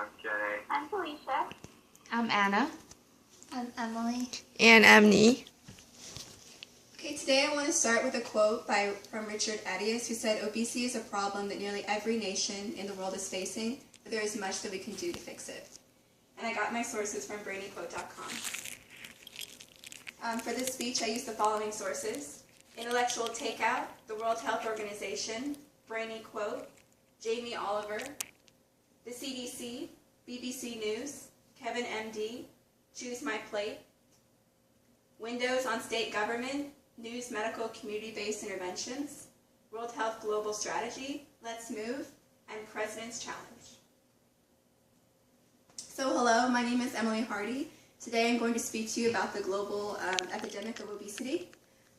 I'm Jay. I'm Felicia. I'm Anna. I'm Emily. And Amni. Okay, today I want to start with a quote from Richard Attias, who said, "Obesity is a problem that nearly every nation in the world is facing, but there is much that we can do to fix it." And I got my sources from brainyquote.com. For this speech, I used the following sources: Intellectual Takeout, the World Health Organization, Brainy Quote, Jamie Oliver, the CDC, BBC News, Kevin MD, Choose My Plate, Windows on State Government, News Medical Community-Based Interventions, World Health Global Strategy, Let's Move, and President's Challenge. So hello, my name is Emily Hardy. Today I'm going to speak to you about the global epidemic of obesity.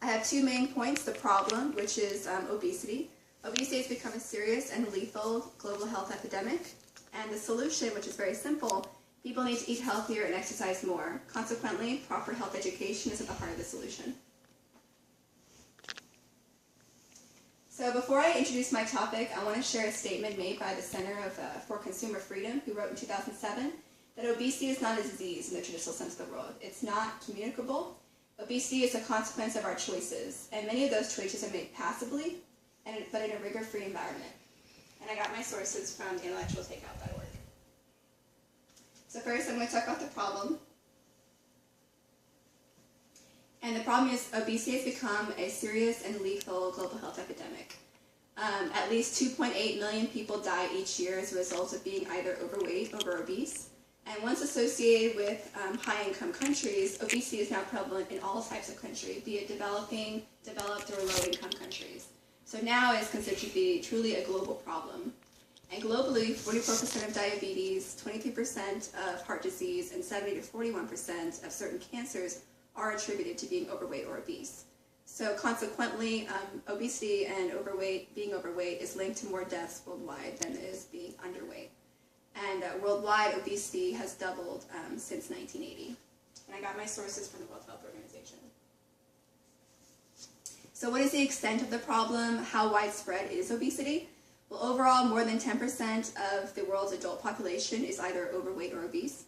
I have two main points: the problem, which is obesity. Obesity has become a serious and lethal global health epidemic. And the solution, which is very simple: people need to eat healthier and exercise more. Consequently, proper health education is at the heart of the solution. So before I introduce my topic, I want to share a statement made by the Center for Consumer Freedom, who wrote in 2007 that obesity is not a disease in the traditional sense of the word. It's not communicable. Obesity is a consequence of our choices, and many of those choices are made passively, but in a rigor-free environment. And I got my sources from intellectualtakeout.org. So first, I'm going to talk about the problem. And the problem is obesity has become a serious and lethal global health epidemic. At least 2.8 million people die each year as a result of being either overweight or obese. And once associated with high-income countries, obesity is now prevalent in all types of countries, be it developing, developed, or low-income countries. So now it's considered to be truly a global problem. And globally, 44% of diabetes, 23% of heart disease, and 70 to 41% of certain cancers are attributed to being overweight or obese. So consequently, obesity and being overweight is linked to more deaths worldwide than it is being underweight. And worldwide, obesity has doubled since 1980. And I got my sources from the World Health Organization. So what is the extent of the problem? How widespread is obesity? Well, overall, more than 10% of the world's adult population is either overweight or obese.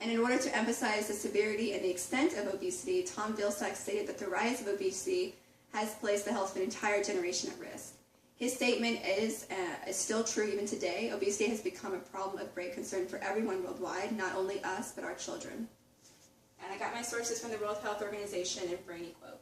And in order to emphasize the severity and the extent of obesity, Tom Vilsack stated that the rise of obesity has placed the health of an entire generation at risk. His statement is still true even today. Obesity has become a problem of great concern for everyone worldwide, not only us, but our children. And I got my sources from the World Health Organization and Brainy Quote.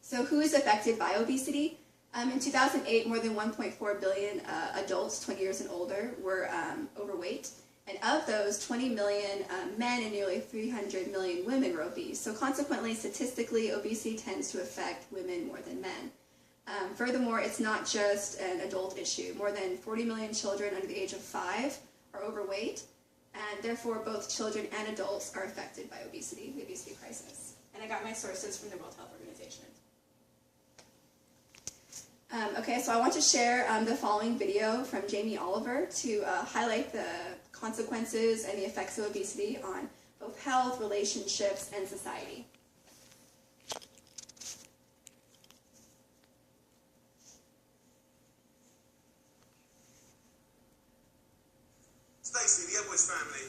So who is affected by obesity? In 2008, more than 1.4 billion adults 20 years and older were overweight. And of those, 20 million men and nearly 300 million women were obese. So consequently, statistically, obesity tends to affect women more than men. Furthermore, it's not just an adult issue. More than 40 million children under the age of 5 are overweight, and therefore both children and adults are affected by obesity, the obesity crisis. And I got my sources from the World Health Organization. Okay, so I want to share the following video from Jamie Oliver to highlight the consequences and the effects of obesity on both health, relationships, and society. Stacey, the Edwards family.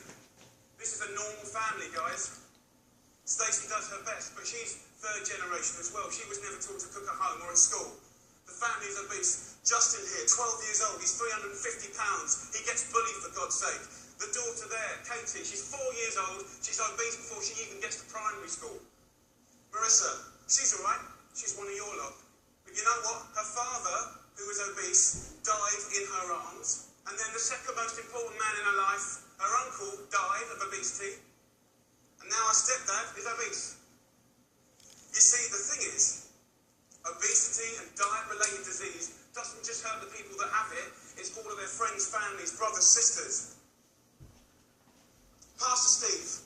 This is a normal family, guys. Stacey does her best, but she's third generation as well. She was never taught to cook at home or at school. The family is obese. Justin here, 12 years old, he's 350 pounds. He gets bullied, for God's sake. The daughter there, Katie, she's 4 years old. She's obese before she even gets to primary school. Marissa, she's all right. She's one of your lot. But you know what? Her father, who was obese, died in her arms. And then the second most important man in her life, her uncle, died of obesity. And now her stepdad is obese. You see, the thing is, obesity and diet-related disease doesn't just hurt the people that have it, it's all of their friends, families, brothers, sisters. Pastor Steve.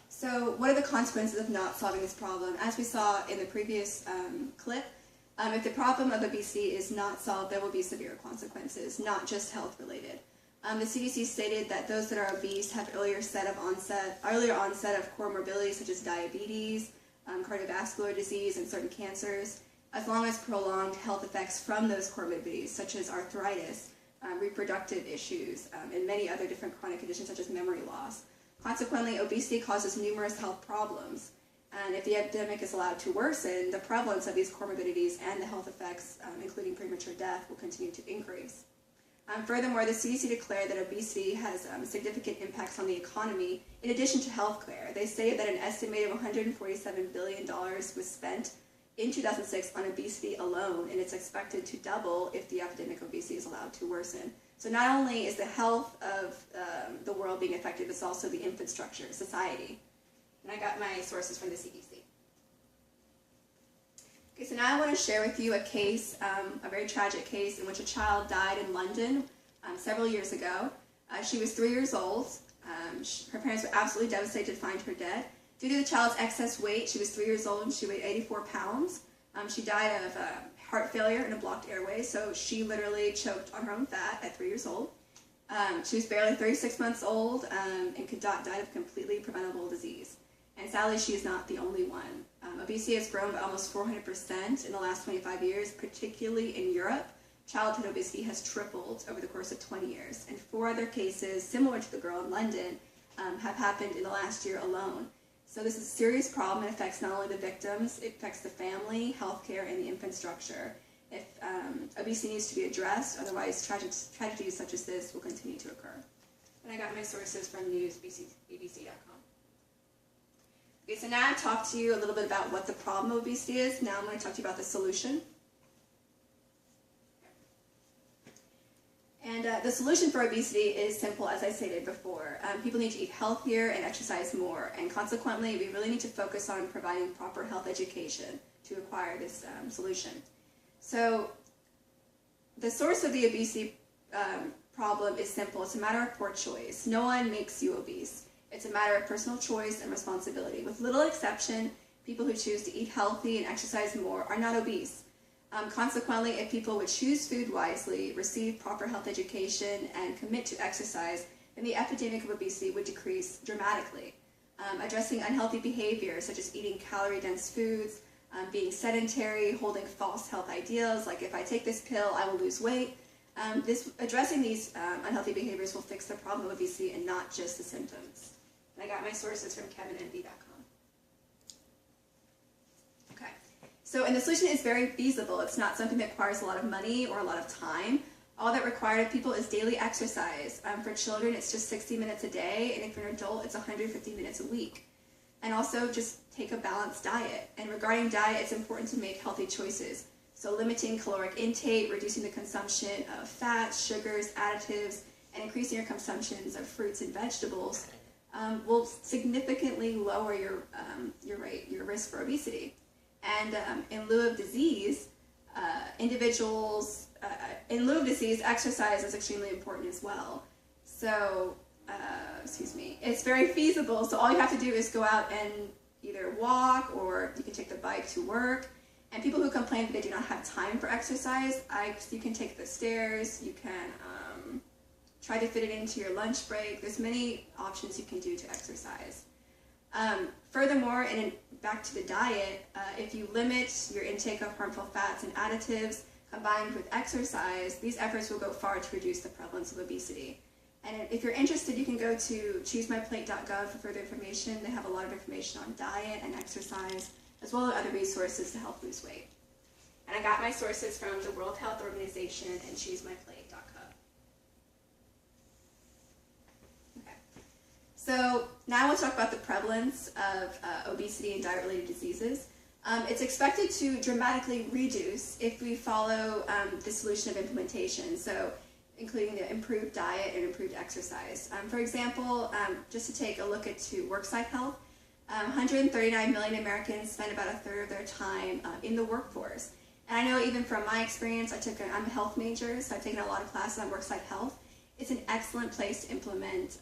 So what are the consequences of not solving this problem? As we saw in the previous clip, if the problem of obesity is not solved, there will be severe consequences, not just health-related. The CDC stated that those that are obese have earlier onset of comorbidities such as diabetes, cardiovascular disease, and certain cancers, as long as prolonged health effects from those comorbidities, such as arthritis, reproductive issues, and many other different chronic conditions such as memory loss. Consequently, obesity causes numerous health problems. And if the epidemic is allowed to worsen, the prevalence of these comorbidities and the health effects, including premature death, will continue to increase. Furthermore, the CDC declared that obesity has significant impacts on the economy in addition to healthcare. They say that an estimated $147 billion was spent in 2006 on obesity alone, and it's expected to double if the epidemic of obesity is allowed to worsen. So not only is the health of the world being affected, it's also the infrastructure, society. And I got my sources from the CDC. Okay, so now I want to share with you a case, a very tragic case in which a child died in London several years ago. She was 3 years old. Her parents were absolutely devastated to find her dead. Due to the child's excess weight, she was 3 years old and she weighed 84 pounds. She died of heart failure and a blocked airway, so she literally choked on her own fat at 3 years old. She was barely 36 months old and died of completely preventable disease. And sadly, she is not the only one. Obesity has grown by almost 400% in the last 25 years, particularly in Europe. Childhood obesity has tripled over the course of 20 years. And 4 other cases, similar to the girl in London, have happened in the last year alone. So this is a serious problem. It affects not only the victims, it affects the family, healthcare, and the infrastructure. If obesity needs to be addressed, otherwise tragedies such as this will continue to occur. And I got my sources from newsbbc.com. Okay, so now I've talked to you a little bit about what the problem of obesity is. Now I'm going to talk to you about the solution. And the solution for obesity is simple, as I stated before. People need to eat healthier and exercise more, and consequently, we really need to focus on providing proper health education to acquire this solution. So, the source of the obesity problem is simple. It's a matter of poor choice. No one makes you obese. It's a matter of personal choice and responsibility. With little exception, people who choose to eat healthy and exercise more are not obese. Consequently, if people would choose food wisely, receive proper health education, and commit to exercise, then the epidemic of obesity would decrease dramatically. Addressing unhealthy behaviors such as eating calorie-dense foods, being sedentary, holding false health ideals, like if I take this pill, I will lose weight. Addressing these unhealthy behaviors will fix the problem of obesity and not just the symptoms. And I got my sources from kevinnb.com. Okay, so and the solution is very feasible. It's not something that requires a lot of money or a lot of time. All that required of people is daily exercise. For children, it's just 60 minutes a day, and if you're an adult, it's 150 minutes a week. And also just take a balanced diet. And regarding diet, it's important to make healthy choices. So limiting caloric intake, reducing the consumption of fats, sugars, additives, and increasing your consumptions of fruits and vegetables will significantly lower your risk for obesity. And in lieu of disease, exercise is extremely important as well. So, it's very feasible. So all you have to do is go out and either walk, or you can take the bike to work. And people who complain that they do not have time for exercise, you can take the stairs, you can try to fit it into your lunch break. There's many options you can do to exercise. Furthermore, and back to the diet, if you limit your intake of harmful fats and additives combined with exercise, these efforts will go far to reduce the prevalence of obesity. And if you're interested, you can go to choosemyplate.gov for further information. They have a lot of information on diet and exercise, as well as other resources to help lose weight. And I got my sources from the World Health Organization and choosemyplate.gov. Okay. So now we'll talk about the prevalence of obesity and diet-related diseases. It's expected to dramatically reduce if we follow the solution of implementation, so including the improved diet and improved exercise. For example, just to take a look at worksite health, 139 million Americans spend about a third of their time in the workforce. And I know even from my experience, I'm a health major, so I've taken a lot of classes on worksite health. It's an excellent place to implement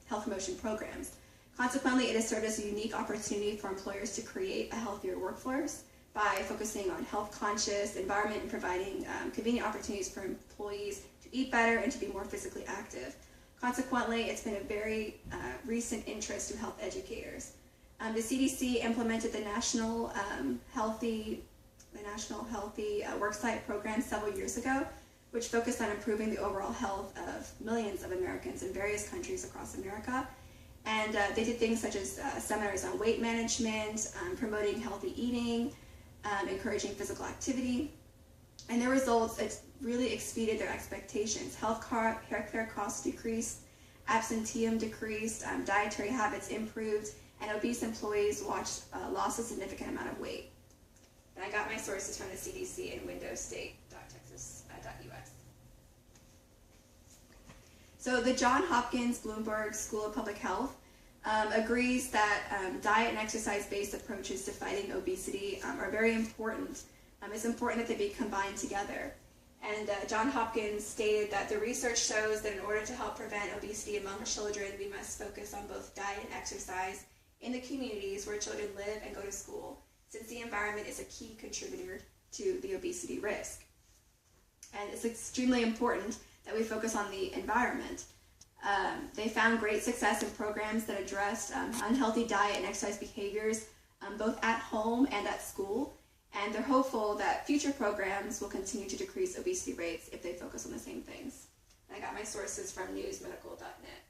health promotion programs. Consequently, it has served as a unique opportunity for employers to create a healthier workforce by focusing on health-conscious environment and providing convenient opportunities for employees to eat better and to be more physically active. Consequently, it's been a very recent interest to health educators. The CDC implemented the National Healthy Worksite program several years ago, which focused on improving the overall health of millions of Americans in various countries across America. And they did things such as seminars on weight management, promoting healthy eating, encouraging physical activity. And their results really exceeded their expectations. Healthcare costs decreased, absenteeism decreased, dietary habits improved, and obese employees lost a significant amount of weight. And I got my sources from the CDC and windowstate.texas.us. So the Johns Hopkins Bloomberg School of Public Health agrees that diet and exercise-based approaches to fighting obesity are very important. It's important that they be combined together. And Johns Hopkins stated that the research shows that in order to help prevent obesity among children, we must focus on both diet and exercise in the communities where children live and go to school, since the environment is a key contributor to the obesity risk. And it's extremely important that we focus on the environment. They found great success in programs that addressed unhealthy diet and exercise behaviors both at home and at school, and they're hopeful that future programs will continue to decrease obesity rates if they focus on the same things. And I got my sources from newsmedical.net.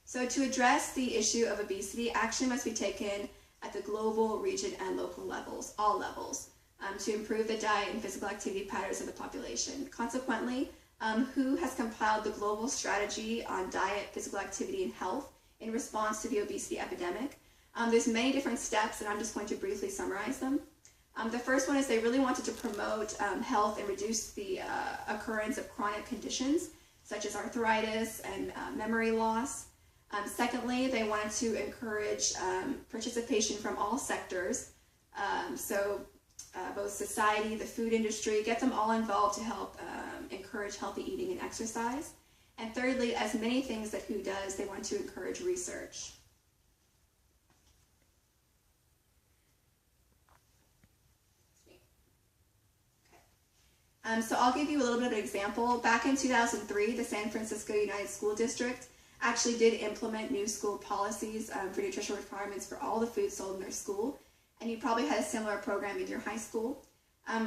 So to address the issue of obesity, action must be taken at the global, region, and local levels, all levels, to improve the diet and physical activity patterns of the population. Consequently, WHO has compiled the global strategy on diet, physical activity, and health in response to the obesity epidemic. There's many different steps, and I'm just going to briefly summarize them. The first one is they really wanted to promote health and reduce the occurrence of chronic conditions, such as arthritis and memory loss. Secondly, they wanted to encourage participation from all sectors, both society, the food industry, get them all involved to help encourage healthy eating and exercise. And thirdly, as many things that WHO does, they want to encourage research. So I'll give you a little bit of an example. Back in 2003, the San Francisco United School District actually did implement new school policies for nutritional requirements for all the food sold in their school. And you probably had a similar program in your high school.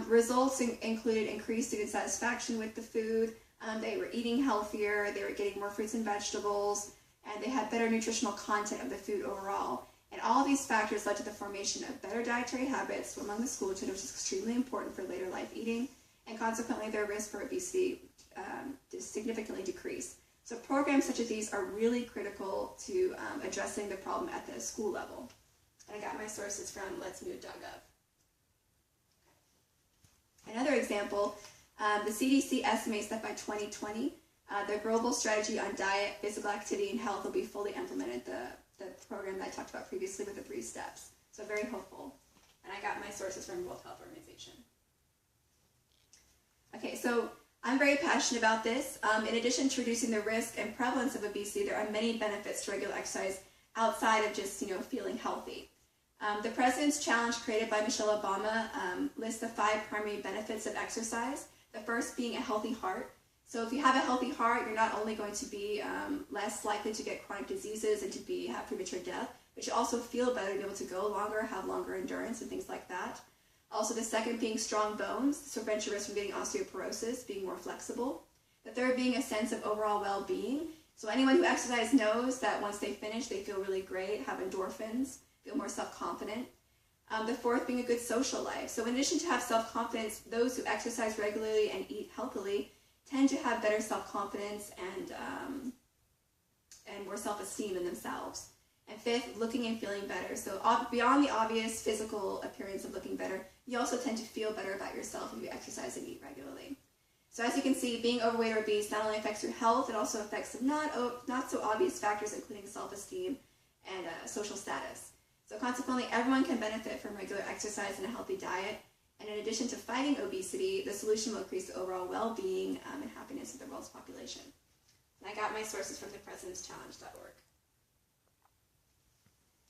Results included increased student satisfaction with the food. They were eating healthier, they were getting more fruits and vegetables, and they had better nutritional content of the food overall. And all of these factors led to the formation of better dietary habits among the school children, which is extremely important for later life eating, and consequently their risk for obesity significantly decreased. So programs such as these are really critical to addressing the problem at the school level. And I got my sources from letsmove.gov. Another example, the CDC estimates that by 2020, the global strategy on diet, physical activity, and health will be fully implemented, the program that I talked about previously with the 3 steps. So very hopeful. And I got my sources from World Health Organization. Okay, so I'm very passionate about this. In addition to reducing the risk and prevalence of obesity, there are many benefits to regular exercise outside of just, feeling healthy. The President's Challenge created by Michelle Obama lists the 5 primary benefits of exercise. The first being a healthy heart. So if you have a healthy heart, you're not only going to be less likely to get chronic diseases and to have premature death, but you also feel better to be able to go longer, have longer endurance, and things like that. Also, the second being strong bones, so prevent your risk from getting osteoporosis, being more flexible. The third being a sense of overall well-being. So anyone who exercises knows that once they finish, they feel really great, have endorphins, feel more self-confident. The fourth being a good social life. So in addition to have self-confidence, those who exercise regularly and eat healthily tend to have better self-confidence and more self-esteem in themselves. And fifth, looking and feeling better. So beyond the obvious physical appearance of looking better, you also tend to feel better about yourself if you exercise and eat regularly. So as you can see, being overweight or obese not only affects your health, it also affects some not so obvious factors, including self-esteem and social status. So consequently, everyone can benefit from regular exercise and a healthy diet. And in addition to fighting obesity, the solution will increase the overall well-being and happiness of the world's population. And I got my sources from thepresidentschallenge.org.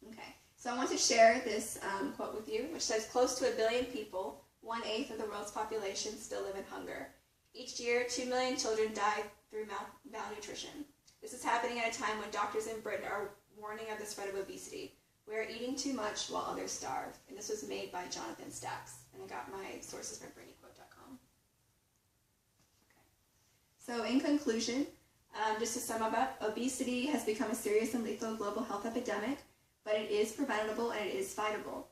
Okay, so I want to share this quote with you, which says, close to 1 billion people, 1/8 of the world's population, still live in hunger. Each year, 2 million children die through malnutrition. This is happening at a time when doctors in Britain are warning of the spread of obesity. We are eating too much while others starve. And this was made by Jonathan Stacks. And I got my sources from brainyquote.com. Okay. So in conclusion, just to sum up, obesity has become a serious and lethal global health epidemic, but it is preventable and it is fightable.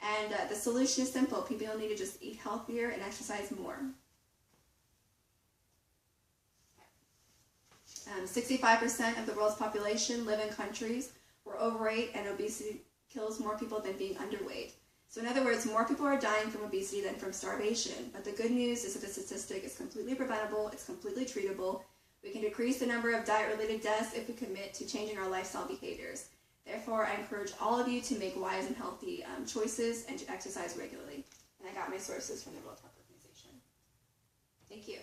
And the solution is simple. People need to just eat healthier and exercise more. 65% of the world's population live in countries where overweight and obesity kills more people than being underweight. So in other words, more people are dying from obesity than from starvation. But the good news is that the statistic is completely preventable, it's completely treatable. We can decrease the number of diet-related deaths if we commit to changing our lifestyle behaviors. Therefore, I encourage all of you to make wise and healthy choices and to exercise regularly. And I got my sources from the World Health Organization. Thank you.